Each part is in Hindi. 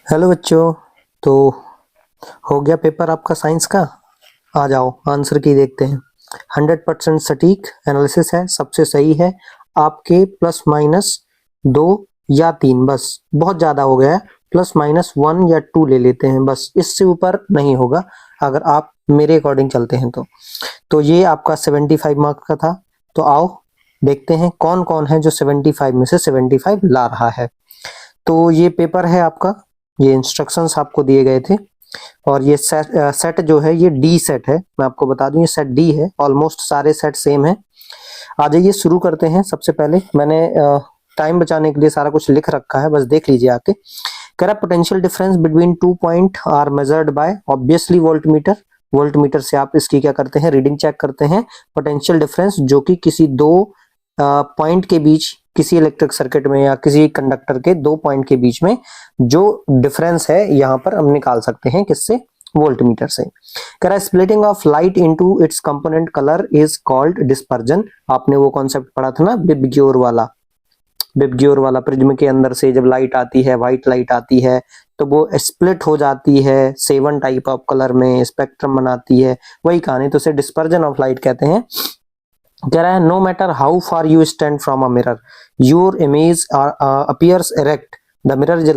हेलो बच्चों। तो हो गया पेपर आपका साइंस का। आ जाओ आंसर की देखते हैं। 100% सटीक एनालिसिस है, सबसे सही है। आपके प्लस माइनस 2 या 3, बस बहुत ज़्यादा हो गया है। प्लस माइनस 1 या 2 ले लेते हैं, बस इससे ऊपर नहीं होगा अगर आप मेरे अकॉर्डिंग चलते हैं तो ये आपका 75 मार्क्स का था। तो आओ देखते हैं कौन कौन है जो 75 में से 75 ला रहा है। तो ये पेपर है आपका, ये इंस्ट्रक्शंस आपको दिए गए थे। और ये सेट जो है ये डी सेट है, मैं आपको बता दूं ये सेट डी है। ऑलमोस्ट सारे सेट सेम है। आ जाइए शुरू करते हैं। सबसे पहले मैंने टाइम बचाने के लिए सारा कुछ लिख रखा है, बस देख लीजिए आके। कह रहा potential difference between 2 point are measured by obviously voltmeter. Voltmeter से आप इसकी क्या करते हैं, रीडिंग चेक करते हैं। पोटेंशियल डिफरेंस जो कि किसी दो पॉइंट के बीच, किसी इलेक्ट्रिक सर्किट में या किसी कंडक्टर के दो पॉइंट के बीच में जो डिफरेंस है यहाँ पर हम निकाल सकते हैं किससे, वोल्टमीटर से। कह रहा है splitting of light into its component colour is called dispersion. आपने वो कॉन्सेप्ट पढ़ा था ना, बिबग्योर वाला। बिबग्योर वाला प्रिज्म के अंदर से जब लाइट आती है, व्हाइट लाइट आती है, तो वो स्प्लिट हो जाती है 7 टाइप ऑफ कलर में, स्पेक्ट्रम बनाती है, वही कहानी। तो उसे डिस्पर्जन ऑफ लाइट कहते हैं। कह रहा है no matter how far you stand from a mirror your image appears erect, the mirror is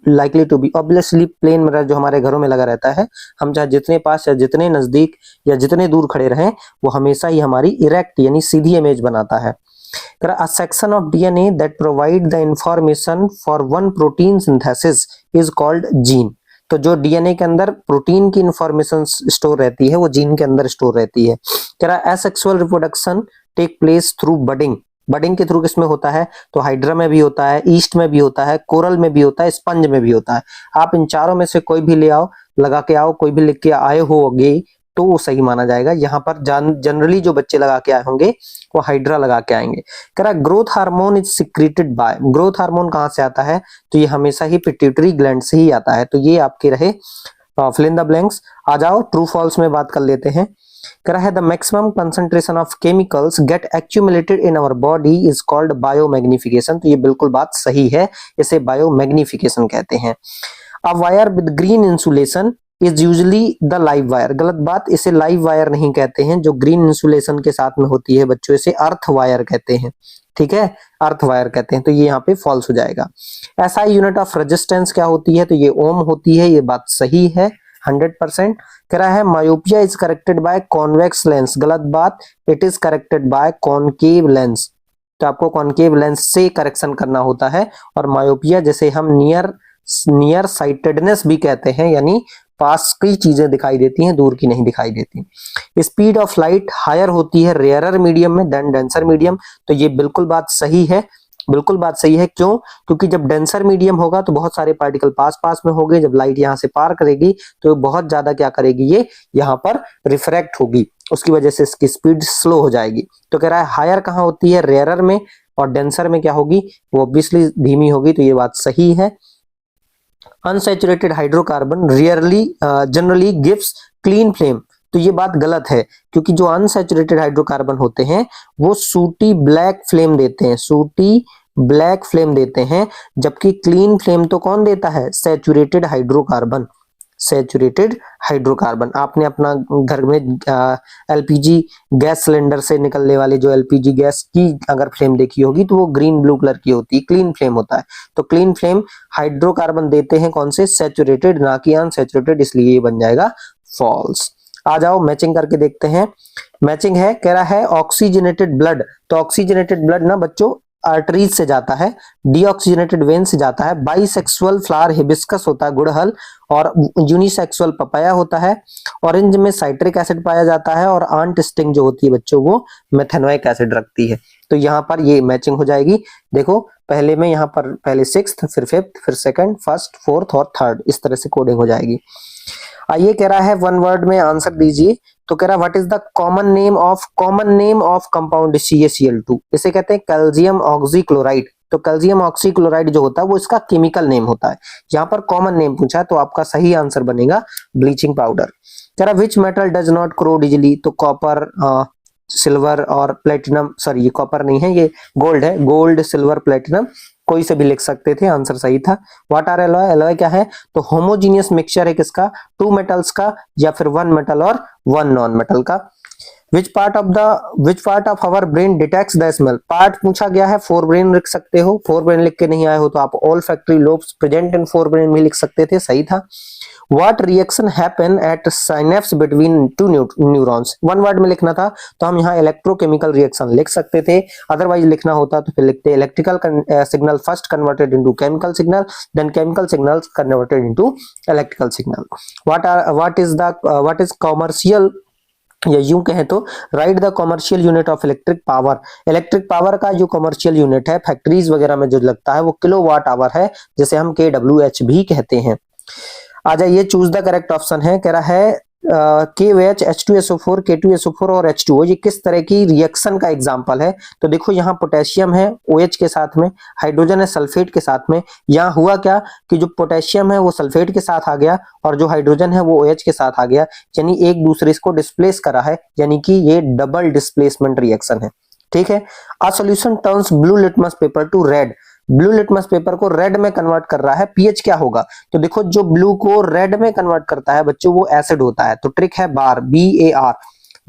likely to be obviously. Plane mirror जो हमारे घरों में लगा रहता है, हम चाहे जितने पास या जितने नजदीक या जितने दूर खड़े रहें, वो हमेशा ही हमारी इरेक्ट यानी सीधी इमेज बनाता है। A section of DNA that provide the information for one protein synthesis is called gene. तो जो डीएनए के अंदर प्रोटीन की इंफॉर्मेशन स्टोर रहती है वो जीन के अंदर स्टोर रहती है। कह रहा है asexual reproduction take place through budding. Budding के थ्रू किसमें होता है, तो हाइड्रा में भी होता है, ईस्ट में भी होता है, कोरल में भी होता है, स्पंज में भी होता है। आप इन चारों में से कोई भी ले आओ, लगा के आओ, कोई भी लिख के आए होगे तो वो सही माना जाएगा। यहाँ पर जनरली जो बच्चे लगा के आए होंगे वो हाइड्रा लगा के आएंगे। कह रहा है growth hormone is secreted by. Growth hormone कहाँ से आता है, तो ये हमेशा ही पिट्यूटरी ग्लैंड से ही आता है। तो ये आपके रहे फिल इन द ब्लैंक्स। आ जाओ ट्रू फॉल्स में बात कर लेते हैं। कह रहा है the maximum concentration of chemicals get accumulated in our body is called biomagnification. तो ये बिल्कुल बात सही है, इसे बायोमैग्निफिकेशन कहते हैं। A wire with green insulation is usually the live wire. गलत बात, इसे लाइव वायर नहीं कहते हैं। जो ग्रीन इंसुलेशन के साथ में होती है बच्चों, इसे अर्थ वायर कहते हैं। ठीक है, अर्थ वायर कहते हैं। तो ये यहाँ पे फॉल्स हो जाएगा। ऐसा यूनिट ऑफ रेजिस्टेंस क्या होती है, तो ये ओम होती है। ये बात सही है 100%। कह रहा है myopia is corrected by convex lens. गलत बात, it is corrected bye concave lens. तो आपको कॉनकेव लेंस से करेक्शन करना होता है। और मायोपिया जैसे हम नियर साइटेडनेस भी कहते हैं, यानी पास की चीजें दिखाई देती हैं, दूर की नहीं दिखाई देती। स्पीड ऑफ लाइट हायर होती है रेयरर मीडियम में देन डेंसर मीडियम। तो ये बिल्कुल बात सही है, बिल्कुल बात सही है। क्यों, क्योंकि जब डेंसर मीडियम होगा तो बहुत सारे पार्टिकल पास पास में होंगे। जब लाइट यहाँ से पार करेगी तो बहुत ज्यादा क्या करेगी, ये यहाँ पर रिफ्रैक्ट होगी, उसकी वजह से इसकी स्पीड स्लो हो जाएगी। तो कह रहा है हायर कहाँ होती है, रेयरर में, और डेंसर में क्या होगी, वो ऑब्वियसली धीमी होगी। तो ये बात सही है। Unsaturated hydrocarbon rarely generally gives clean flame. तो ये बात गलत है, क्योंकि जो अनसैचुरेटेड हाइड्रोकार्बन होते हैं वो सूटी ब्लैक फ्लेम देते हैं, सूटी ब्लैक फ्लेम देते हैं। जबकि क्लीन फ्लेम तो कौन देता है, सैचुरेटेड हाइड्रोकार्बन। Saturated hydrocarbon. आपने अपना घर में एलपीजी गैस सिलेंडर से निकलने वाले जो एलपीजी गैस की अगर फ्लेम देखी होगी तो वो ग्रीन ब्लू कलर की होती है, क्लीन फ्लेम होता है। तो क्लीन फ्लेम हाइड्रोकार्बन देते हैं कौन से, सैचुरेटेड, ना कि अनसैचुरेटेड, इसलिए ये बन जाएगा फॉल्स। आ जाओ मैचिंग करके देखते हैं। मैचिंग है, कह रहा है ऑक्सीजनेटेड ब्लड। तो ऑक्सीजनेटेड ब्लड ना बच्चों आर्टरीज से जाता है, डीऑक्सीजनेटेड वेन से जाता है। बाइसेक्सुअल फ्लावर हिबिस्कस होता है, गुड़हल, और यूनिसेक्सुअल पपाया होता है। ऑरेंज में साइट्रिक एसिड पाया जाता है, और आंट स्टिंग जो होती है बच्चों वो मेथेनोइक एसिड रखती है। तो यहाँ पर ये मैचिंग हो जाएगी। देखो पहले में यहाँ पर पहले 6th, फिर 5th, फिर 2nd, 1st, 4th और 3rd, इस तरह से कोडिंग हो जाएगी। आइए कह रहा है वन वर्ड में आंसर दीजिए। तो कह रहा है what is the common name of compound CaCl2। इसे कहते हैं कैल्शियम ऑक्सीक्लोराइड। तो कैल्शियम ऑक्सीक्लोराइड जो होता है वो इसका केमिकल नेम होता है। यहाँ पर कॉमन नेम पूछा है तो आपका सही आंसर बनेगा ब्लीचिंग पाउडर। कह रहा which metal does not corrode easily. तो कॉपर, सिल्वर और प्लेटिनम, सॉरी ये कॉपर नहीं है, ये गोल्ड है। गोल्ड, सिल्वर, प्लेटिनम कोई से भी लिख सकते थे, आंसर सही था। व्हाट आर एलॉय, एलॉय क्या है, तो होमोजीनियस मिक्सचर है किसका, टू मेटल्स का या फिर वन मेटल और वन नॉन मेटल का। Which part of our brain detects the smell, part पूछा गया है, फोर ब्रेन लिख सकते हो, फोर ब्रेन लिख के नहीं आए हो तो आप all factory lobes present in fore brain भी लिख सकते थे, सही था। What reaction happen at synapse between two neurons, one word में लिखना था तो हम यहाँ इलेक्ट्रोकेमिकल रिएक्शन लिख सकते थे, अदरवाइज लिखना होता तो फिर लिखते electrical signal first converted into chemical signal, then chemical signals converted into electrical signal. What is commercial, या यूं कहें तो write the commercial unit of electric power, electric power का जो कॉमर्शियल यूनिट है फैक्ट्रीज वगैरह में जो लगता है वो किलोवाट आवर है, जिसे हम KWH भी कहते हैं। आ जाइए, चूज द करेक्ट ऑप्शन है, कह रहा है KOH H2SO4 K2SO4 और H2O, ये किस तरह की रिएक्शन का एग्जांपल है। तो देखो यहाँ पोटेशियम है OH के साथ में, हाइड्रोजन है सल्फेट के साथ में, यहाँ हुआ क्या कि जो पोटेशियम है वो सल्फेट के साथ आ गया और जो हाइड्रोजन है वो OH के साथ आ गया, यानी एक दूसरे को डिस्प्लेस करा है, यानी कि ये डबल डिस्प्लेसमेंट रिएक्शन है, ठीक है। A solution turns blue litmus paper two red, blue litmus paper को रेड में कन्वर्ट कर रहा है, पीएच क्या होगा, तो देखो जो ब्लू को रेड में कन्वर्ट करता है बच्चों वो एसिड होता है, तो ट्रिक है बार, BAR,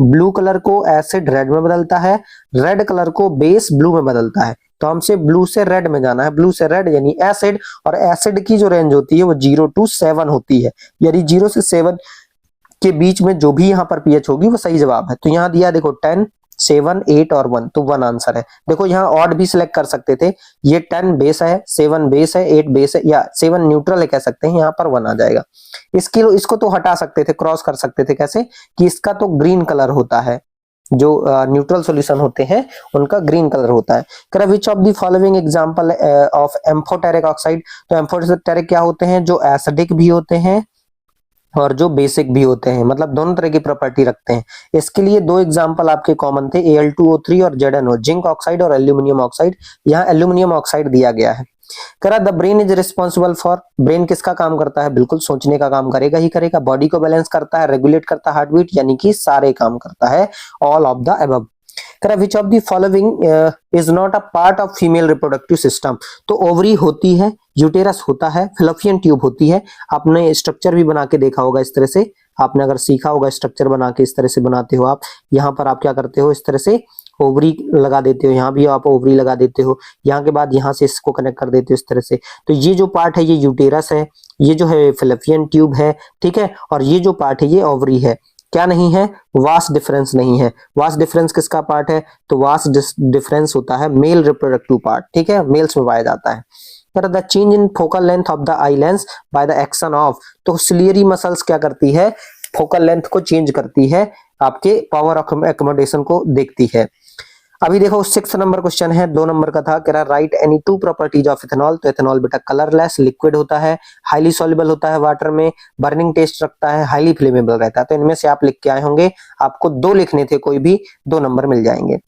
ब्लू कलर को एसिड रेड में बदलता है, रेड कलर को बेस ब्लू में बदलता है, तो हमसे ब्लू से रेड में जाना है, ब्लू से रेड यानी एसिड, और एसिड की जो रेंज होती है वो 0 to 7 होती है, यानी 0 से 7 के बीच में जो भी यहाँ पर पीएच होगी वो सही जवाब है। तो यहाँ दिया देखो 10, 7, 8 और 1, तो 1 आंसर है। देखो यहाँ ऑड भी सिलेक्ट कर सकते थे, ये 10 बेस है, 7 बेस है, 8 बेस है, या 7 न्यूट्रल है कह सकते हैं, यहाँ पर 1 आ जाएगा। इसको तो हटा सकते थे, क्रॉस कर सकते थे, कैसे कि इसका तो ग्रीन कलर होता है, जो न्यूट्रल सॉल्यूशन होते हैं उनका ग्रीन कलर होता है। कह विच of the following example of amphoteric oxide, तो एम्फोटेरिक क्या होते हैं, जो एसिडिक भी होते हैं और जो बेसिक भी होते हैं, मतलब दोनों तरह की प्रॉपर्टी रखते हैं। इसके लिए दो एग्जांपल आपके कॉमन थे, Al2O3 और ZnO, जिंक ऑक्साइड और एल्यूमिनियम ऑक्साइड। यहाँ एल्यूमिनियम ऑक्साइड दिया गया है। करा the brain is responsible for, brain किसका काम करता है, बिल्कुल सोचने का काम करेगा ही करेगा, बॉडी को बैलेंस करता है, रेगुलेट करता है हार्ट बीट, यानी कि सारे काम करता है, ऑल ऑफ द अबव। करा which of the following is not a part of female reproductive system, तो ओवरी होती है, यूटेरस होता है, फैलोपियन ट्यूब होती है, आपने स्ट्रक्चर भी बना के देखा होगा इस तरह से, आपने अगर सीखा होगा स्ट्रक्चर बना के इस तरह से बनाते हो आप, यहाँ पर आप क्या करते हो इस तरह से ओवरी लगा देते हो, यहाँ भी आप ओवरी लगा देते हो, यहाँ के बाद यहाँ से इसको कनेक्ट कर देते हो इस तरह से। तो ये जो पार्ट है ये यूटेरस है, ये जो है फैलोपियन ट्यूब है, ठीक है, और ये जो पार्ट है ये ओवरी है। क्या नहीं है, वास डिफरेंस नहीं है। वास डिफरेंस किसका पार्ट है, तो वास डिफरेंस होता है मेल रिप्रोडक्टिव पार्ट, ठीक है, मेल्स में पाया जाता है। The change in focal length of the eye lens by the action of, तो सिलियरी मसल्स क्या करती है, फोकल लेंथ को चेंज करती है, आपके पावर ऑफ एकोमोडेशन को देखती है। अभी देखो 6 नंबर क्वेश्चन है, 2 नंबर का था, कह रहा right any 2 properties of ethanol, तो इथेनॉल बेटा कलरलेस लिक्विड होता है, हाईली सॉल्युबल होता है वाटर में, बर्निंग टेस्ट रखता है, हाईली फ्लेमेबल रहता है। तो इनमें से आप लिख के आए होंगे, आपको 2 लिखने थे, कोई भी 2 नंबर मिल जाएंगे।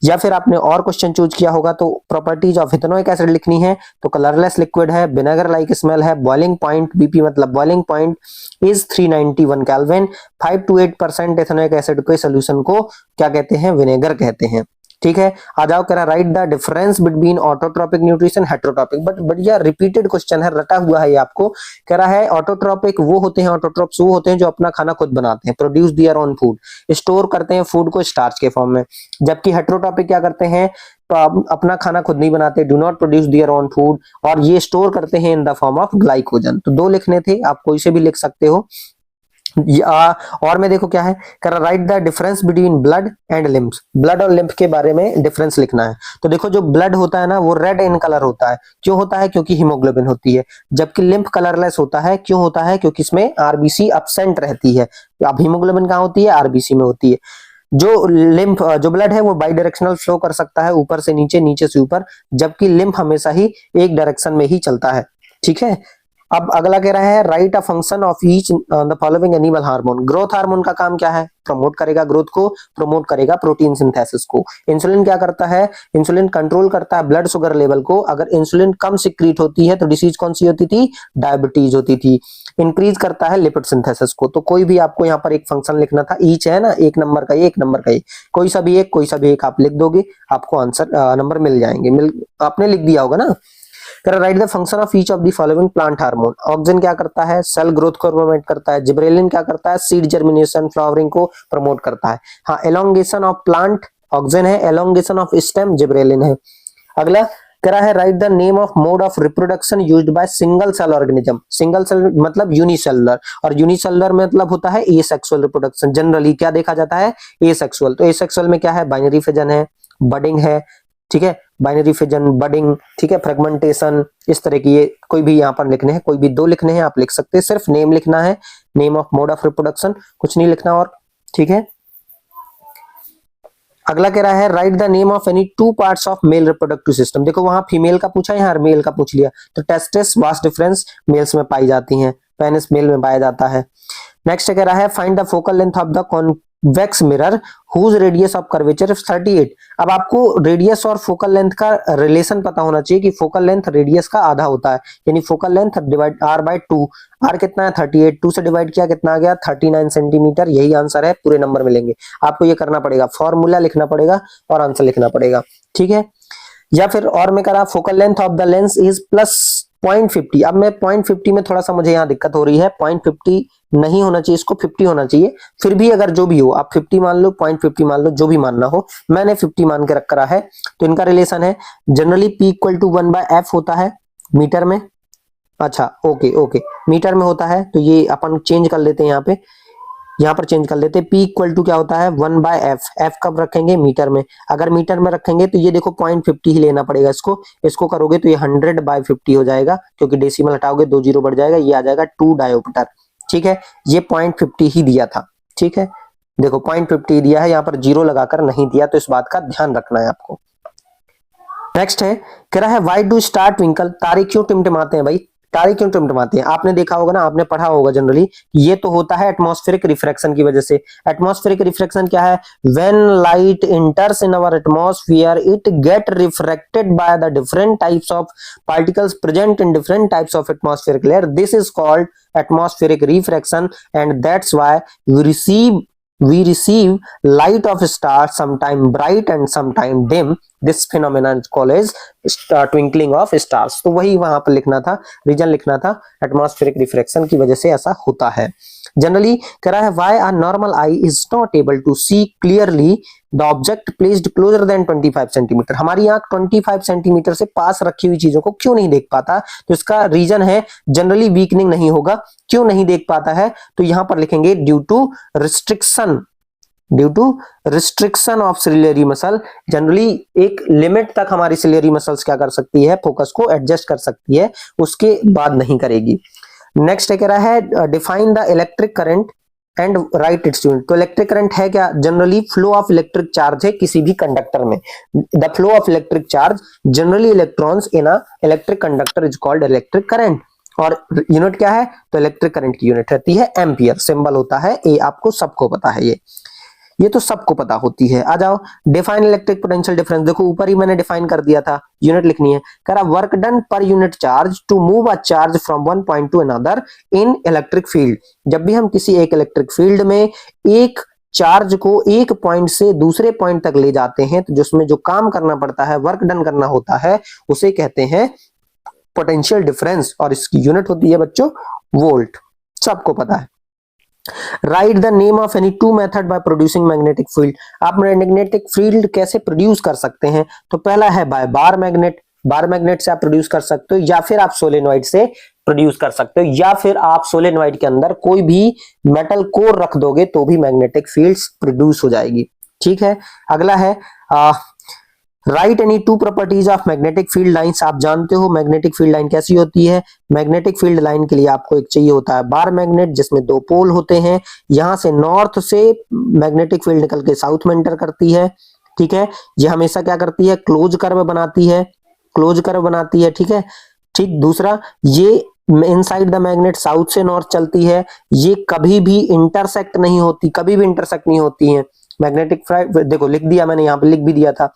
या फिर आपने और क्वेश्चन चूज किया होगा तो प्रॉपर्टीज ऑफ इथेनोइक एसिड लिखनी है, तो कलरलेस लिक्विड है, विनेगर लाइक स्मेल है, बॉइलिंग पॉइंट बीपी मतलब boiling point is 391 kelvin, 5 to 8% ethanoic acid के सोल्यूशन को क्या कहते हैं, विनेगर कहते हैं, ठीक है। आ जाओ, कह रहा write the difference between autotrophic nutrition heterotrophic, but बढ़िया रिपीटेड क्वेश्चन है, रटा हुआ है ये आपको। कह रहा है ऑटोट्रोपिक वो होते हैं, ऑटोट्रोप्स वो होते हैं जो अपना खाना खुद बनाते हैं, produce their own food, store करते हैं फूड को स्टार्च के फॉर्म में, जबकि हेटेरोट्रोपिक क्या करते हैं, तो अपना खाना खुद नहीं बनाते, do not produce their own food, और ये स्टोर करते हैं in the form of glycogen. तो 2 लिखने थे, आप कोई से भी लिख सकते हो। और में देखो क्या है, कर right the difference between blood and lymph, blood और लिम्फ के बारे में डिफरेंस लिखना है। तो देखो जो ब्लड होता है ना वो रेड इन कलर होता है, क्यों होता है, क्योंकि हीमोग्लोबिन होती है, जबकि लिम्फ कलरलेस होता है, क्यों होता है, क्योंकि इसमें आरबीसी एब्सेंट रहती है। अब हीमोग्लोबिन कहाँ होती है, आरबीसी में होती है। जो ब्लड है वो बाई डायरेक्शनल फ्लो कर सकता है, ऊपर से नीचे, नीचे से ऊपर, जबकि लिम्फ हमेशा ही एक डायरेक्शन में ही चलता है, ठीक है। अब अगला कह रहा है right a function of each the following animal hormone, growth hormone का काम क्या है, प्रमोट करेगा ग्रोथ को, प्रमोट करेगा प्रोटीन सिंथेसिस को। इंसुलिन क्या करता है, इंसुलिन कंट्रोल करता है ब्लड शुगर लेवल को, अगर इंसुलिन कम सिक्रीट होती है तो डिसीज कौन सी होती थी, डायबिटीज होती थी। इंक्रीज करता है लिपिड सिंथेसिस को। तो कोई भी आपको यहाँ पर एक फंक्शन लिखना था, ईच है ना, 1 नंबर का 1 नंबर का, कोई सा भी एक आप लिख दोगे, आपको आंसर नंबर मिल जाएंगे। आपने लिख दिया होगा ना। Right the function of each of the following plant hormone. Auxin क्या करता है, सेल ग्रोथ को प्रमोट करता है। जिब्रेलिन क्या करता है, सीड जर्मिनेशन फ्लावरिंग को प्रमोट करता है। हाँ, एलोंगेशन ऑफ प्लांट ऑक्सिन है, एलोंगेशन ऑफ स्टेम जिब्रेलिन है। अगला कह रहा है write the name of mode of reproduction used by single cell organism. Single cell मतलब यूनिसेलुलर, और यूनिसेलुलर मतलब होता है एसेक्सुअल रिप्रोडक्शन। जनरली क्या देखा जाता है, एसेक्सुअल। तो एसेक्सुअल में क्या है, बाइनरी फिजन है, बडिंग है, ठीक है, बाइनरी फिजन, बडिंग, ठीक है, फ्रेगमेंटेशन, इस तरह की। ये कोई भी यहाँ पर लिखने हैं, कोई भी 2 लिखने हैं आप लिख सकते हैं, सिर्फ नेम लिखना है, name of mode of reproduction, कुछ नहीं लिखना और, ठीक है। अगला कह रहा है write the name of any 2 parts of male reproductive system. देखो वहां फीमेल का पूछा है, यहाँ मेल का पूछ लिया। तो टेस्टिस वास डिफरेंस मेल्स में पाई जाती हैं, पेनिस मेल में पाया जाता है। नेक्स्ट कह रहा है find the focal length of the convex mirror whose radius of curvature 38। अब आपको रेडियस और फोकल लेंथ का रिलेशन पता होना चाहिए कि फोकल लेंथ रेडियस का आधा होता है, यानी focal length divide r/2। r कितना है 38, 2 से डिवाइड किया कितना आ गया 39 सेंटीमीटर। यही आंसर है, पूरे नंबर मिलेंगे। आपको ये करना पड़ेगा, फॉर्मूला लिखना पड़ेगा और आंसर लिखना पड़ेगा, ठीक है। या फिर और में करा focal length of the lens is plus 0.50। अब मैं 0.50 में थोड़ा सा मुझे यहाँ दिक्कत हो रही है, 0.50 नहीं होना चाहिए, इसको 50 होना चाहिए। फिर भी अगर जो भी हो, आप 50 मान लो, 0.50 मान लो, जो भी मानना हो, मैंने 50 मान के रख करा है। तो इनका रिलेशन है जनरली P = 1/f होता है मीटर में। अच्छा, ओके ओके, मीटर में होता है, तो ये अपन चेंज कर लेते हैं यहाँ पे, यहाँ पर चेंज कर लेते हैं। P = क्या होता है 1/f। f कब रखेंगे, मीटर में। अगर मीटर में रखेंगे तो ये देखो 0.50 ही लेना पड़ेगा इसको करोगे तो ये 100/50 हो जाएगा, क्योंकि डेसिमल हटाओगे 2 0 बढ़ जाएगा, ये आ जाएगा 2 डायोप्टर, ठीक है। ये 0.50 ही दिया था, ठीक है, देखो 0.50 दिया है, यहाँ पर 0 लगाकर नहीं दिया, तो इस बात का ध्यान रखना है आपको। नेक्स्ट है कह रहा है व्हाई डू स्टार ट्विंकल। तारे क्यों टिमटिमाते हैं भाई, तारे क्यों टिमटिमाते हैं? आपने देखा होगा ना, आपने पढ़ा होगा जनरली, ये तो होता है एटमॉस्फेरिक रिफ्रैक्शन की वजह से। एटमॉस्फेरिक रिफ्रैक्शन क्या है, when light enters in our atmosphere it get refracted by the different types of particles present in different types of atmospheric layer. This is called atmospheric refraction and that's why we receive light of stars, sometime bright and sometime dim. This phenomenon is called as twinkling of stars. तो वही वहां पर लिखना था, रीजन लिखना था, एटमॉस्फेरिक रिफ्रैक्शन की वजह से ऐसा होता है। जनरली कह रहा है why a normal eye is not able to see clearly the object placed closer than 25 centimetre. हमारी आंख 25 सेंटीमीटर से पास रखी हुई चीजों को क्यों नहीं देख पाता? तो इसका रीजन है जनरली वीकनिंग नहीं होगा। क्यों नहीं देख पाता है? तो यहां पर लिखेंगे due to restriction of ciliary muscle. Generally एक लिमिट तक हमारी सिलियरी मसल्स क्या कर सकती है, फोकस को एडजस्ट कर सकती है, उसके बाद नहीं करेगी। नेक्स्ट कह रहा है define the electric current and right its unit. तो इलेक्ट्रिक करंट है क्या, generally flow of electric charge है किसी भी कंडक्टर में। The flow of electric charge generally electrons in a electric conductor is called electric current. और यूनिट क्या है, तो इलेक्ट्रिक करंट की यूनिट रहती है एम्पियर, सिंबल होता है ए, आपको सबको पता है, ये तो सबको पता होती है। आ जाओ डिफाइन इलेक्ट्रिक पोटेंशियल डिफरेंस। देखो ऊपर ही मैंने डिफाइन कर दिया था, यूनिट लिखनी है। कह रहा वर्क डन पर unit charge to move a charge from one point to another in electric field. जब भी हम किसी एक इलेक्ट्रिक फील्ड में एक चार्ज को एक पॉइंट से दूसरे पॉइंट तक ले जाते हैं, तो जिसमें जो काम करना पड़ता है, वर्क डन करना होता है, उसे कहते हैं पोटेंशियल डिफरेंस, और इसकी यूनिट होती है बच्चों वोल्ट, सबको पता है। Write the name of any 2 method by producing magnetic field. आप मैग्नेटिक फील्ड कैसे प्रोड्यूस कर सकते हैं? तो पहला है by bar magnet, bar magnet से आप प्रोड्यूस कर सकते हो, या फिर आप सोलेनॉइड से प्रोड्यूस कर सकते हो, या फिर आप सोलेनॉइड के अंदर कोई भी मेटल कोर रख दोगे तो भी मैग्नेटिक फील्ड्स प्रोड्यूस हो जाएगी, ठीक है। अगला है right any 2 properties of magnetic field lines. आप जानते हो मैग्नेटिक फील्ड लाइन कैसी होती है। मैग्नेटिक फील्ड लाइन के लिए आपको एक चाहिए होता है बार मैग्नेट, जिसमें 2 पोल होते हैं। यहां से नॉर्थ से मैग्नेटिक फील्ड निकल के साउथ में एंटर करती है, ठीक है। ये हमेशा क्या करती है, क्लोज कर्व बनाती है, क्लोज कर्व बनाती है, ठीक है। ठीक, दूसरा ये इनसाइड द मैग्नेट साउथ से नॉर्थ चलती है, ये कभी भी इंटरसेक्ट नहीं होती, कभी भी इंटरसेक्ट नहीं होती है। मैग्नेटिक देखो लिख दिया मैंने, यहाँ पे लिख भी दिया था।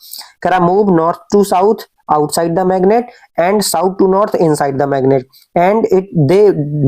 करा move north to south outside the magnet and south to north inside the magnet and it they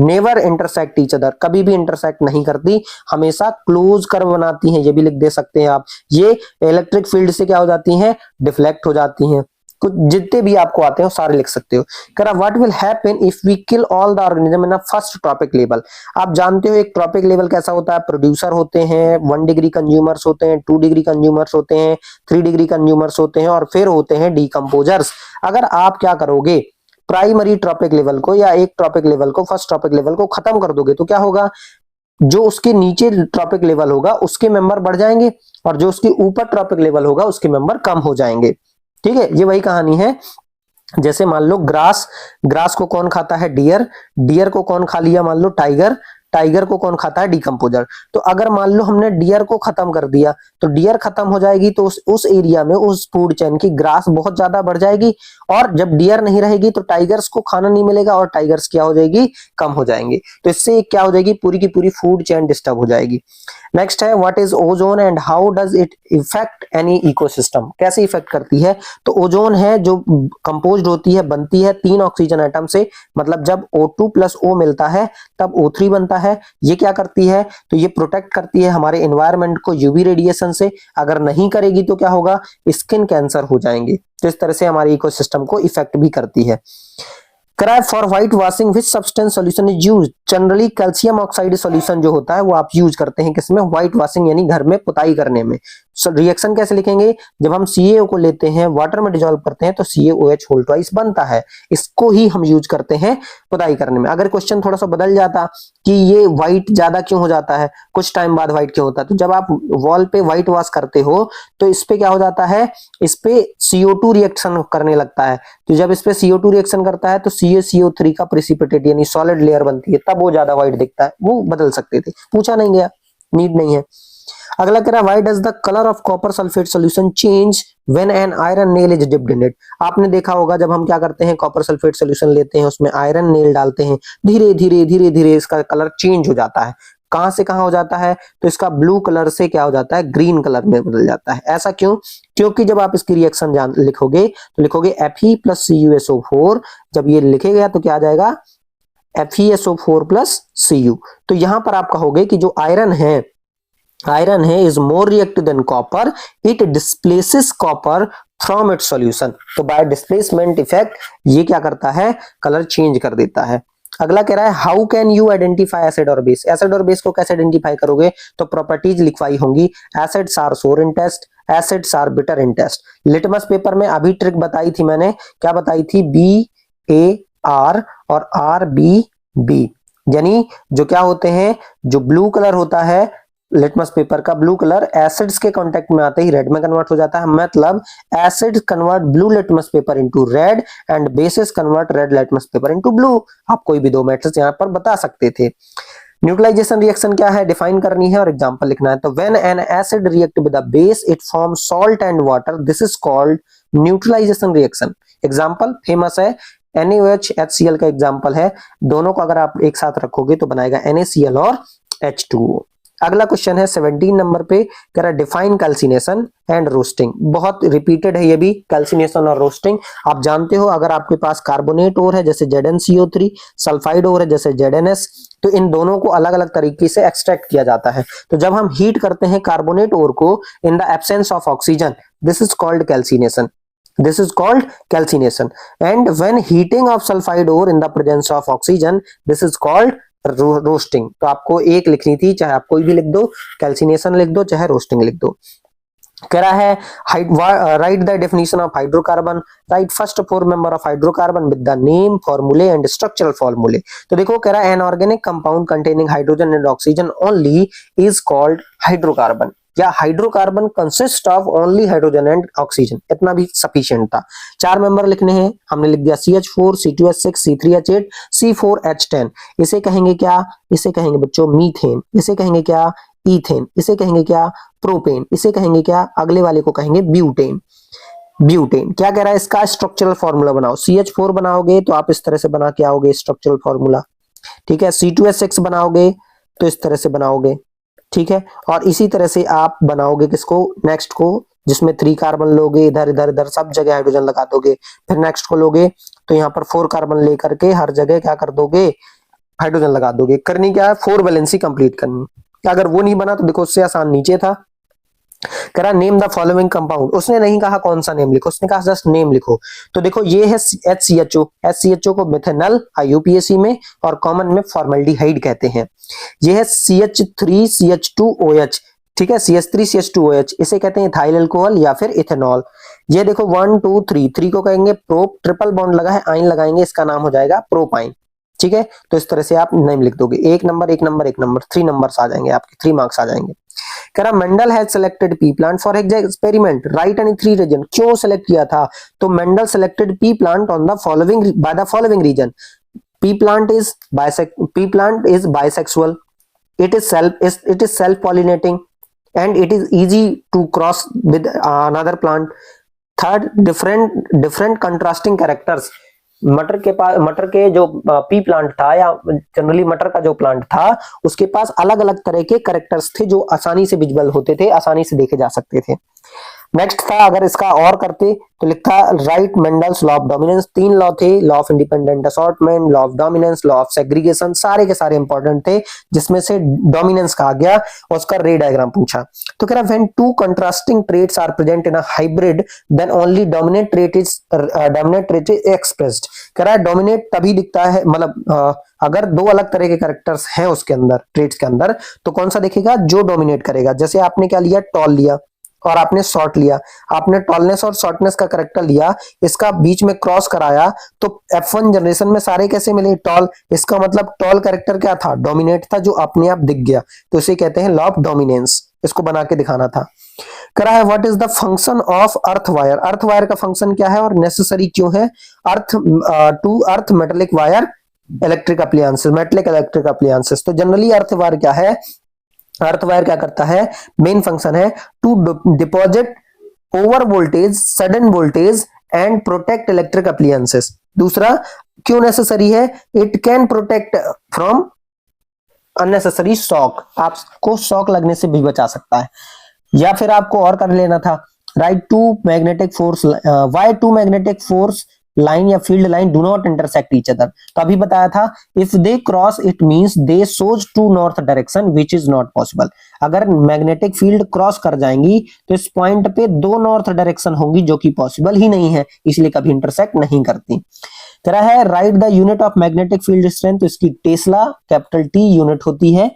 never intersect each other. कभी भी इंटरसेक्ट नहीं करती, हमेशा क्लोज कर्व बनाती हैं। ये भी लिख दे सकते हैं आप। ये इलेक्ट्रिक फील्ड से क्या हो जाती हैं, डिफ्लेक्ट हो जाती हैं, कुछ जितने भी आपको आते हैं वो सारे लिख सकते हो। कह रहा what will happen if we kill all the organism in a first trophic level. आप जानते हो एक ट्रॉपिक लेवल कैसा होता है, प्रोड्यूसर होते हैं, 1 डिग्री कंज्यूमर्स होते हैं, 2 डिग्री कंज्यूमर्स होते हैं, 3 डिग्री कंज्यूमर्स होते हैं, और फिर होते हैं डीकंपोजर्स। अगर आप क्या करोगे, प्राइमरी ट्रॉपिक लेवल को या एक ट्रॉपिक लेवल को, फर्स्ट ट्रॉपिक लेवल को खत्म कर दोगे तो क्या होगा, जो उसके नीचे ट्रॉपिक लेवल होगा उसके मेंबर बढ़ जाएंगे, और जो उसके ऊपर ट्रॉपिक लेवल होगा उसके मेंबर कम हो जाएंगे। ठीक है, ये वही कहानी है। जैसे मान लो ग्रास, ग्रास को कौन खाता है, डियर, डियर को कौन खा लिया, मान लो टाइगर, टाइगर को कौन खाता है, डिकम्पोजर। तो अगर मान लो हमने डियर को खत्म कर दिया तो डियर खत्म हो जाएगी, तो उस एरिया में, उस फूड चेन की ग्रास बहुत ज्यादा बढ़ जाएगी, और जब डियर नहीं रहेगी तो टाइगर्स को खाना नहीं मिलेगा और टाइगर्स क्या हो जाएगी, कम हो जाएंगे। तो इससे क्या हो जाएगी, पूरी की पूरी फूड चेन डिस्टर्ब हो जाएगी। नेक्स्ट है what is ozone and how does it effect any ecosystem. कैसे इफेक्ट करती है, तो ओजोन है जो कंपोज्ड होती है, बनती है 3 ऑक्सीजन एटम से, मतलब जब O2 प्लस O मिलता है तब O3 बनता है। ये क्या करती है, तो ये प्रोटेक्ट करती है हमारे एनवायरनमेंट को यूवी रेडिएशन से, अगर नहीं करेगी तो क्या होगा, स्किन कैंसर हो जाएंगे। तो इस तरह से हमारे इकोसिस्टम को इफेक्ट भी करती है। कराए for white washing which substance solution is use. Generally calcium oxide solution जो होता है वो आप यूज करते हैं किसमें, व्हाइट वॉशिंग यानी घर में पुताई करने में। रिएक्शन कैसे लिखेंगे, जब हम CaO को लेते हैं वाटर में डिजोल्व करते हैं तो CaOH होल ट्वाइस बनता है, इसको ही हम यूज करते हैं पुताई करने में। अगर क्वेश्चन थोड़ा सा बदल जाता कि ये व्हाइट ज्यादा क्यों हो जाता है, कुछ टाइम बाद व्हाइट क्यों होता है, तो जब आप वॉल पे व्हाइट वॉश करते हो तो इस पे क्या हो जाता है, इस पे CO2 रिएक्शन करने लगता है। तो जब इस पे CO2 रिएक्शन करता है तो CaCO3 का प्रेसिपिटेट यानी सॉलिड लेयर बनती है, तब वो ज्यादा व्हाइट दिखता है। वो बदल सकते थे, पूछा नहीं गया, नीड नहीं है। अगला कह रहा है why does the colour of copper sulphate solution change when an iron nail is dipped in it. आपने देखा होगा जब हम क्या करते हैं, कॉपर सल्फेट सॉल्यूशन लेते हैं, उसमें आयरन नेल डालते हैं, धीरे धीरे धीरे धीरे इसका कलर चेंज हो जाता है। कहां से कहां हो जाता है, तो इसका ब्लू कलर से क्या हो जाता है, ग्रीन कलर में बदल जाता है। ऐसा क्यों, क्योंकि जब आप इसकी रिएक्शन लिखोगे तो लिखोगे Fe प्लस CuSO4, जब ये लिखेगा तो क्या आ जाएगा, FeSO4 प्लस Cu। तो यहां पर आप कहोगे कि जो आयरन है is more reactive than copper, it displaces copper from its solution. तो बाय डिस्प्लेसमेंट इफेक्ट ये क्या करता है, कलर चेंज कर देता है। अगला कह रहा है how can you identify acid और बेस। एसिड और बेस को कैसे आइडेंटिफाई करोगे, तो प्रॉपर्टीज लिखवाई होंगी, acids are sour in taste, acids are bitter in taste. Litmus paper में अभी ट्रिक बताई थी मैंने, क्या बताई थी, BAR और RBB, यानी जो क्या होते हैं, जो ब्लू कलर होता है लिटमस पेपर का, ब्लू कलर एसिड्स के कांटेक्ट में आते ही रेड में कन्वर्ट हो जाता है। मतलब acid convert blue litmus paper into red and bases convert red litmus paper into blue. आप कोई भी 2 मैट्रिक्स यहां पर बता सकते थे। न्यूट्रलाइजेशन रिएक्शन क्या है, डिफाइन करनी है और एग्जांपल लिखना है। तो when an acid react with a base it forms salt and water, this is called neutralization reaction. Example famous है NaOH HCl का एग्जांपल है, दोनों को अगर आप एक साथ रखोगे तो बनाएगा NaCl और H2O। अगला क्वेश्चन है 17 नंबर पे, कह रहा डिफाइन कैल्सिनेशन एंड रोस्टिंग। बहुत रिपीटेड है ये भी, कैल्सिनेशन और रोस्टिंग। आप जानते हो अगर आपके पास कार्बोनेट ओर है जैसे ZnCO3, सल्फाइड ओर है जैसे ZnS, तो इन दोनों को अलग अलग तरीके से एक्सट्रैक्ट किया जाता है। तो जब हम हीट करते हैं कार्बोनेट ओर को in the absence of oxygen, this is called calcination, this is called calcination, and when heating of sulfide ore in the presence of oxygen, this is called roasting. तो आपको एक लिखनी थी, चाहे आप कोई भी लिख दो, कैल्सिनेशन लिख दो चाहे रोस्टिंग लिख दो। कह रहा है write the definition of hydrocarbon, write first 4 member of hydrocarbon with the name, formulae and structural formulae. तो देखो कह रहा है an organic compound containing hydrogen and oxygen only is called hydrocarbon, या hydrocarbon consist of only hydrogen and oxygen, इतना भी सफिशिएंट था। 4 मेंबर लिखने हैं, हमने लिख दिया CH4, C2H6, C3H8, C4H10। इसे कहेंगे क्या, इसे कहेंगे बच्चों मीथेन, इसे कहेंगे क्या, ईथेन, इसे कहेंगे क्या, प्रोपेन, इसे कहेंगे क्या, अगले वाले को कहेंगे ब्यूटेन। ब्यूटेन क्या कह रहा है, इसका स्ट्रक्चरल फॉर्मूला बनाओ। CH4 बनाओगे तो आप इस तरह से बना के आओगे स्ट्रक्चरल फॉर्मूला, ठीक है। C2H6 बनाओगे तो इस तरह से बनाओगे, ठीक है। और इसी तरह से आप बनाओगे किसको, नेक्स्ट को, जिसमें 3 कार्बन लोगे, इधर इधर इधर सब जगह हाइड्रोजन लगा दोगे। फिर नेक्स्ट को लोगे तो यहाँ पर 4 कार्बन लेकर के हर जगह क्या कर दोगे, हाइड्रोजन लगा दोगे। करनी क्या है, 4 वैलेंसी कंप्लीट करनी। अगर वो नहीं बना तो देखो उससे आसान नीचे था, कह रहा नेम द फॉलोइंग कंपाउंड, उसने नहीं कहा कौन सा नेम लिखो, उसने कहा जस्ट नेम लिखो। तो देखो ये है HCHO, HCHO को मिथेनॉल IUPAC में और कॉमन में फॉर्मल्डिहाइड कहते हैं। ये है CH3CH2OH, ठीक है, CH3CH2OH, इसे कहते हैं इथाइल अल्कोहल या फिर इथेनॉल। ये देखो 1 2 3, 3 को कहेंगे प्रोप, ट्रिपल बॉन्ड लगा है, आइन लगाएंगे, इसका नाम हो जाएगा प्रोपाइन। ठीक है, तो इस तरह से आप नेम लिख दोगे, 1 नंबर 1 नंबर 1 नंबर, 3 नंबर्स आ जाएंगे आपके, 3 मार्क्स आ जाएंगे। कह रहा Mendel has selected pea plant for experiment, write any 3 reason, क्यों सिलेक्ट किया था? तो Mendel selected pea plant on the following by the following reason, pea plant is bisexual, it is self pollinating and it is easy to cross with another plant. Third, different contrasting characters, मटर के जो पी प्लांट था या जनरली मटर का जो प्लांट था उसके पास अलग अलग तरह के कैरेक्टर्स थे जो आसानी से विजिबल होते थे, आसानी से देखे जा सकते थे। नेक्स्ट था, अगर इसका और करते तो लिखा write Mendel's law of dominance, 3 law थे, law of independent assortment, law of dominance, law of segregation, सारे के सारे इंपॉर्टेंट थे, जिसमें से डोमिनेंस का आ गया और उसका रे डायग्राम पूछा। तो कह रहा when two contrasting traits are present in a hybrid then only dominate trait is expressed. कह रहा है डोमिनेट तभी दिखता है, मतलब अगर 2 अलग तरह के कैरेक्टर्स हैं उसके अंदर, ट्रेट्स के अंदर, तो कौन सा दिखेगा? जो डोमिनेट करेगा। जैसे आपने क्या लिया, टॉल लिया और आपने शॉर्ट लिया, आपने टॉलनेस और शॉर्टनेस का करेक्टर लिया, इसका बीच में क्रॉस कराया, तो F1 जनरेशन में सारे कैसे मिले? टॉल। इसका मतलब टॉल करेक्टर क्या था? डोमिनेट था, जो अपने आप दिख गया, तो इसे कहते हैं लॉ ऑफ डोमिनेंस। इसको बना के दिखाना था। करा है what is the function of earth wire, earth wire का फंक्शन क्या है और नेसेसरी क्यों है? To earth metallic wire electric appliances, metallic electric appliances. तो जनरली अर्थ वायर क्या है? अर्थ वायर क्या करता है? मेन फंक्शन है to deposit over voltage, sudden voltage and protect electric appliances. दूसरा क्यों नेसेसरी है? It can protect from unnecessary shock, आपको शॉक लगने से भी बचा सकता है। या फिर आपको और कर लेना था, write two magnetic force, why two magnetic force line या field line do not intersect each other. तो अभी बताया था, if they cross it means they shows two north direction which is not possible. अगर मैग्नेटिक फील्ड क्रॉस कर जाएंगी तो इस पॉइंट पे 2 नॉर्थ डायरेक्शन होंगी जो कि पॉसिबल ही नहीं है, इसलिए कभी इंटरसेक्ट नहीं करती। तेरा है write the unit of magnetic field strength, तो इसकी टेस्ला कैपिटल T यूनिट होती है।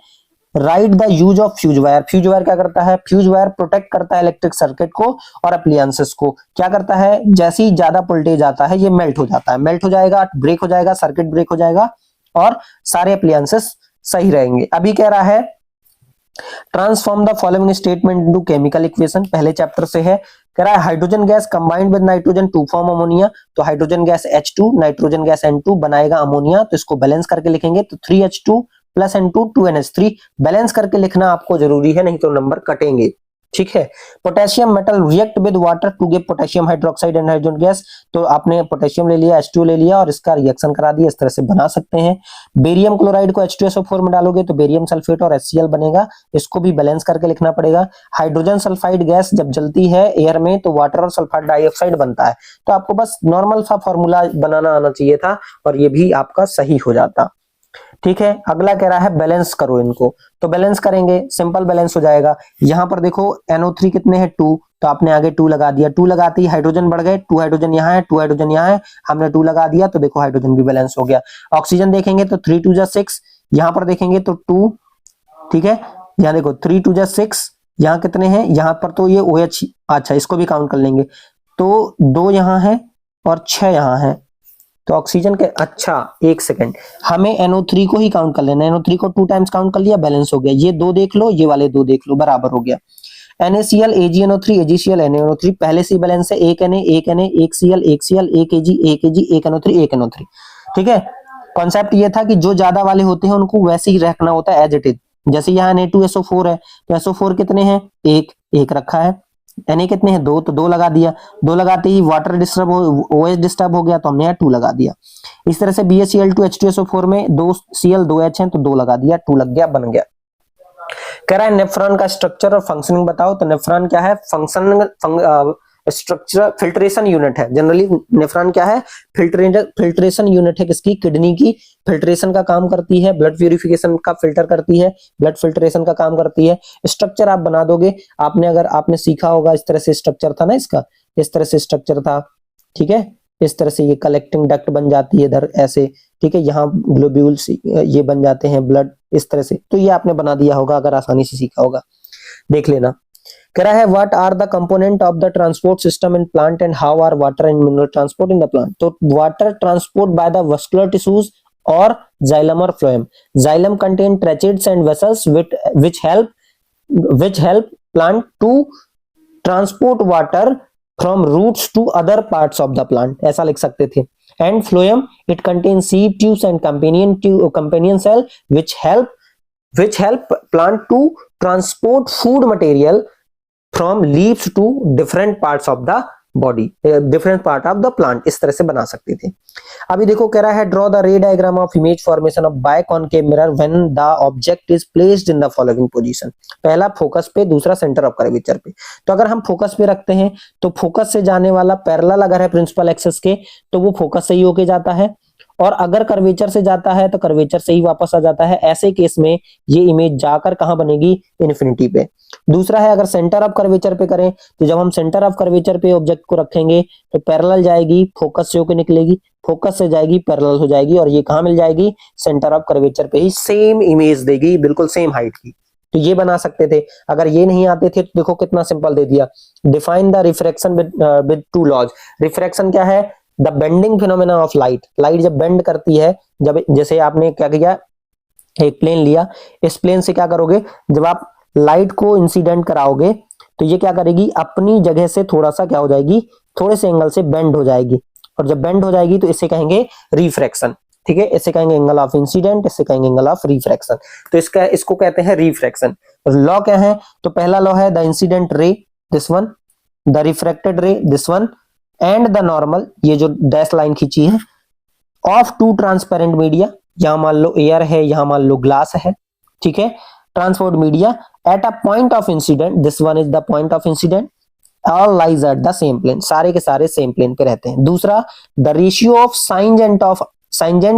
Write the use of fuse wire, fuse wire क्या करता है? फ्यूज वायर प्रोटेक्ट करता है इलेक्ट्रिक सर्किट को और अप्लायंसेस को। क्या करता है? जैसे ही ज्यादा वोल्टेज आता है ये मेल्ट हो जाता है, मेल्ट हो जाएगा, ब्रेक हो जाएगा, सर्किट ब्रेक हो जाएगा और सारे अप्लायंसेस सही रहेंगे। अभी कह रहा है transform the following statement into chemical equation, पहले चैप्टर से है। कह रहा है hydrogen gas combined with nitrogen to form ammonia, तो hydrogen gas H2, nitrogen gas N2 बनाएगा अमोनिया, तो इसको बैलेंस करके लिखेंगे, तो 3H2 plus N2 2NH3, balance करके लिखना आपको जरूरी है, नहीं तो नंबर कटेंगे। ठीक है। Potassium metal react with water to give potassium hydroxide and hydrogen gas, तो आपने पोटेशियम ले लिया, H2 ले लिया और इसका रिएक्शन करा दिया, इस तरह से बना सकते हैं। बेरियम क्लोराइड को H2SO4 में डालोगे तो बेरियम सल्फेट और HCl बनेगा, इसको भी बैलेंस करके लिखना पड़ेगा। हाइड्रोजन सल्फाइड गैस जब जलती है एयर में तो वाटर और सल्फर डाइऑक्साइड बनता है, तो आपको बस नॉर्मल सा फॉर्मूला बनाना आना चाहिए था और ये भी आपका सही हो जाता। ठीक है। अगला कह रहा है बैलेंस करो इनको, तो बैलेंस करेंगे, सिंपल बैलेंस हो जाएगा। यहां पर देखो NO3 कितने हैं? 2, तो आपने आगे 2 लगा दिया, 2 लगाते ही हाइड्रोजन बढ़ गए, 2 हाइड्रोजन यहाँ है, 2 हाइड्रोजन यहाँ है, हमने 2 लगा दिया, तो देखो हाइड्रोजन भी बैलेंस हो गया। ऑक्सीजन देखेंगे तो 3 2 6, यहाँ पर देखेंगे तो 2, ठीक है। यहाँ देखो 3 2 6, यहाँ कितने हैं? यहाँ पर तो ये OH, अच्छा इसको भी काउंट कर लेंगे, तो 2 यहाँ है और 6 यहाँ है, तो ऑक्सीजन के, अच्छा एक सेकंड, हमें NO3 को ही काउंट कर लेना है। NO3 को 2 टाइम्स काउंट कर लिया, बैलेंस हो गया। ये 2 देख लो, ये वाले 2 देख लो, बराबर हो गया। NaCl AgNO3 AgCl NaNO3 पहले से बैलेंस है, 1 Na 1 Na 1 Cl 1 Cl 1 Ag 1 Ag 1 NO3 1 NO3। ठीक है। कॉन्सेप्ट ये था कि जो ज्यादा वाले होते हैं उनको वैसे ही रखना होता है एज इट इज। जैसे यहाँ Na2SO4 है, तो SO4 कितने हैं? 1 रखा है। Na कितने हैं? 2, तो 2 लगा दिया, 2 लगाते ही वाटर डिस्टर्ब हो, OH डिस्टर्ब हो गया, तो हमने यहाँ 2 लगा दिया। इस तरह से BaCl2 H2SO4 में 2 Cl 2 H हैं, तो 2 लगा दिया, 2 लग गया, बन गया। कह रहा है नेफ्रॉन का स्ट्रक्चर और फंक्शनिंग बताओ, तो नेफ्रॉन क्या है? फंक्शन स्ट्रक्चर फिल्ट्रेशन यूनिट है। जनरली नेफ्रॉन क्या है, फिल्ट्रेशन यूनिट है किसकी, किडनी की फिल्ट्रेशन का काम करती है, ब्लड प्यूरिफिकेशन का फिल्टर करती है, ब्लड फिल्ट्रेशन का काम करती है। स्ट्रक्चर आप बना दोगे, अगर आपने सीखा होगा इस तरह से स्ट्रक्चर था ना इसका, इस तरह से स्ट्रक्चर था, ठीक है, इस तरह से ये कलेक्टिंग डक्ट बन जाती है इधर ऐसे, ठीक है, यहाँ ग्लोब्यूल्स ये बन जाते हैं, ब्लड इस तरह से, तो ये आपने बना दिया होगा अगर आसानी से सीखा होगा, देख लेना। कह रहा है what are the component of the transport system in plant and how are water and mineral transport in the plant. तो water transport by the vascular tissues और जाइलम और phloem. Xylem contain tracheids and vessels which help plant to transport water from roots to other parts of the plant, ऐसा लिख सकते थे। and phloem it contains seed tubes and companion cell which help plant to transport food material from leaves to different parts of the body, different part of the plant, इस तरह से बना सकते थे। अभी देखो कह रहा है draw the ray diagram of image formation of biconcave mirror when the object is placed in the following position. पहला फोकस पे, दूसरा सेंटर ऑफ कर्वेचर पे। तो अगर हम फोकस पे रखते हैं तो फोकस से जाने वाला पैरेलल अगर है प्रिंसिपल एक्सिस के तो वो फोकस से ही होके जाता है, और अगर कर्वेचर से जाता है तो कर्वेचर से ही वापस आ जाता है। ऐसे केस में ये इमेज जाकर कहां बनेगी, इन्फिनिटी पे। दूसरा है अगर सेंटर ऑफ कर्वेचर पे करें तो जब हम सेंटर ऑफ कर्वेचर पे ऑब्जेक्ट को रखेंगे तो पैरेलल जाएगी, फोकस से होकर निकलेगी, फोकस से जाएगी, पैरेलल हो जाएगी, और ये कहां मिल जाएगी, सेंटर ऑफ कर्वेचर पे ही सेम इमेज देगी, बिल्कुल सेम हाइट की। तो ये बना सकते थे। अगर ये नहीं आते थे तो देखो कितना सिंपल दे दिया, define the refraction with two laws. Refraction क्या है, the bending phenomena of light. Light जब बेंड करती है, जब जैसे आपने क्या किया, एक प्लेन लिया, इस प्लेन से क्या करोगे, जब आप लाइट को इंसिडेंट कराओगे तो ये क्या करेगी, अपनी जगह से थोड़ा सा क्या हो जाएगी, थोड़े से एंगल से बेंड हो जाएगी, और जब बेंड हो जाएगी तो इसे कहेंगे रिफ्रैक्शन, ठीक है, इसे कहेंगे एंगल ऑफ इंसिडेंट, इसे कहेंगे एंगल ऑफ रिफ्रैक्शन। तो इसको कहते हैं रिफ्रैक्शन। लॉ क्या है, तो पहला लॉ है the incident ray this one, the refracted रे this one, and the normal, ये जो डैश लाइन खींची है, ऑफ टू ट्रांसपेरेंट मीडिया, यहां मान लो एयर है, यहां मान लो ग्लास है, ठीक है, transport media at a point of incident, this one is the point of incident, all lies at the same plane, सारे के सारे सेम प्लेन पे रहते हैं। दूसरा, the ratio of साइंजेंट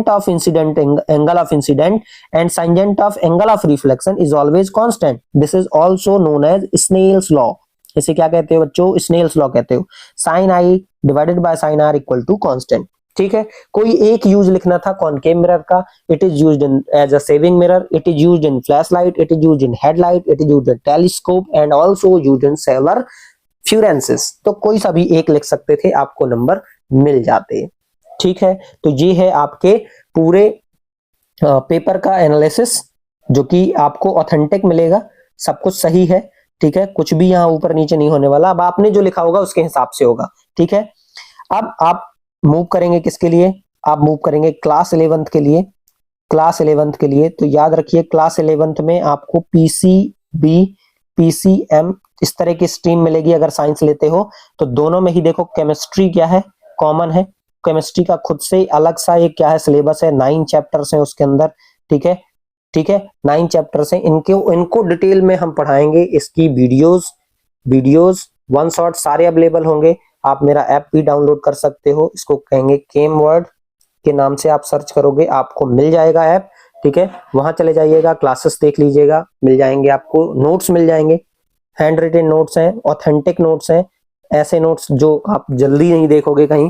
of incident angle of incident and साइंजेंट of angle of reflection is always constant, this is also known as Snell's law. इसे क्या कहते हो बच्चों, स्नेल्स लॉ कहते हो। Sign I divided by sine r equal to constant, ठीक है। कोई एक यूज लिखना था कॉनकेव मिरर का, it is used in as a shaving mirror, it is used in flash light, it is used in headlight, it is used in telescope and also used in solar furnaces. तो कोई सा भी एक लिख सकते थे, आपको नंबर मिल जाते, ठीक है। तो ये है आपके पूरे पेपर का एनालिसिस, जो कि आपको ऑथेंटिक मिलेगा, सब कुछ सही है, ठीक है, कुछ भी यहाँ ऊपर नीचे नहीं होने वाला। अब आपने जो लिखा होगा उसके हिसाब से होगा, ठीक है। अब आप मूव करेंगे किसके लिए, आप मूव करेंगे क्लास 11th के लिए। क्लास 11th के लिए तो याद रखिए क्लास 11th में आपको पीसीबी, पीसीएम इस तरह की स्ट्रीम मिलेगी। अगर साइंस लेते हो तो दोनों में ही देखो केमिस्ट्री क्या है, कॉमन है। केमिस्ट्री का खुद से अलग सा एक क्या है सिलेबस है, 9 चैप्टर्स हैं उसके अंदर, ठीक है, ठीक है, 9 चैप्टर्स हैं। इनको डिटेल में हम पढ़ाएंगे। इसकी वीडियोस वन शॉट सारे अवेलेबल होंगे। आप मेरा ऐप भी डाउनलोड कर सकते हो, इसको कहेंगे केम वर्ड के नाम से आप सर्च करोगे, आपको मिल जाएगा ऐप, ठीक है। वहां चले जाइएगा, क्लासेस देख लीजिएगा, मिल जाएंगे आपको, नोट्स मिल जाएंगे, हैंड रिटन नोट्स हैं, ऑथेंटिक नोट्स हैं, ऐसे नोट्स जो आप जल्दी नहीं देखोगे कहीं,